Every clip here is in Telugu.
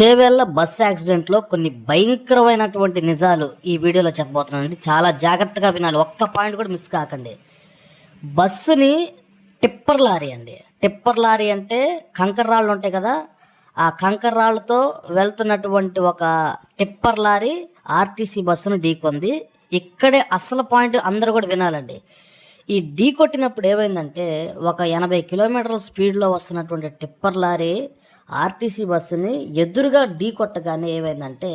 చేవెళ్ళ బస్ యాక్సిడెంట్లో కొన్ని భయంకరమైనటువంటి నిజాలు ఈ వీడియోలో చెప్పబోతున్నానండి. చాలా జాగ్రత్తగా వినాలి, ఒక్క పాయింట్ కూడా మిస్ కాకండి. బస్సుని టిప్పర్ లారీ అండి. టిప్పర్ లారీ అంటే కంకర రాళ్ళు ఉంటాయి కదా, ఆ కంకర రాళ్ళతో వెళ్తున్నటువంటి ఒక టిప్పర్ లారీ ఆర్టీసీ బస్సును ఢీకొంది. ఇక్కడే అసలు పాయింట్ అందరూ కూడా వినాలండి. ఈ ఢీ కొట్టినప్పుడు ఏమైందంటే, ఒక 80 కిలోమీటర్ల స్పీడ్లో వస్తున్నటువంటి టిప్పర్ లారీ ఆర్టీసీ బస్సుని ఎదురుగా ఢీ కొట్టగానే ఏమైందంటే,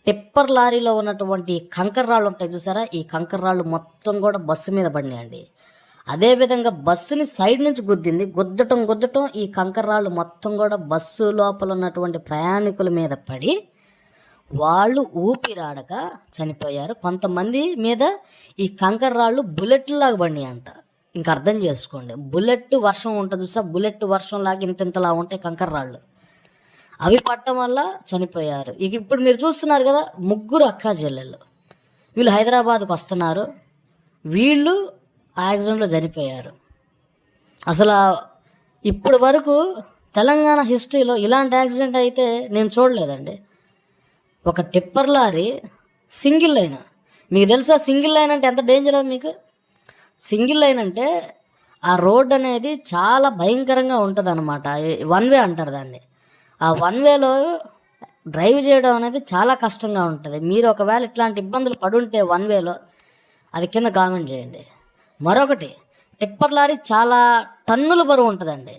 టిప్పర్ లారీలో ఉన్నటువంటి కంకర రాళ్ళు ఉంటాయి చూసారా, ఈ కంకర రాళ్ళు మొత్తం కూడా బస్సు మీద పడినాయండి. అదేవిధంగా బస్సుని సైడ్ నుంచి గుద్దటం ఈ కంకర రాళ్ళు మొత్తం కూడా బస్సు లోపల ఉన్నటువంటి ప్రయాణికుల మీద పడి వాళ్ళు ఊపిరాడక చనిపోయారు. కొంతమంది మీద ఈ కంకర రాళ్ళు బుల్లెట్లాగా పడినాయి అంట. ఇంక అర్థం చేసుకోండి, బుల్లెట్ వర్షం ఉంటుంది చూసా, బుల్లెట్ వర్షం లాగా ఇంతలా ఉంటాయి కంకర రాళ్ళు. అవి పట్టడం వల్ల చనిపోయారు. ఇక ఇప్పుడు మీరు చూస్తున్నారు కదా, ముగ్గురు అక్కా చెల్లెళ్ళు, వీళ్ళు హైదరాబాద్కు వస్తున్నారు, వీళ్ళు యాక్సిడెంట్లో చనిపోయారు. అసలు ఇప్పటి వరకు తెలంగాణ హిస్టరీలో ఇలాంటి యాక్సిడెంట్ అయితే నేను చూడలేదండి. ఒక టిప్పర్ లారీ సింగిల్ లైన్, మీకు తెలుసా సింగిల్ లైన్ అంటే ఎంత డేంజరో మీకు? సింగిల్ లైన్ అంటే ఆ రోడ్ అనేది చాలా భయంకరంగా ఉంటుంది అనమాట. వన్ వే అంటారు దాన్ని. ఆ వన్ వేలో డ్రైవ్ చేయడం అనేది చాలా కష్టంగా ఉంటుంది. మీరు ఒకవేళ ఇట్లాంటి ఇబ్బందులు పడుంటే వన్ వేలో, అది కింద కామెంట్ చేయండి. మరొకటి, టిప్పర్ లారీ చాలా టన్నుల బరువు ఉంటుందండి.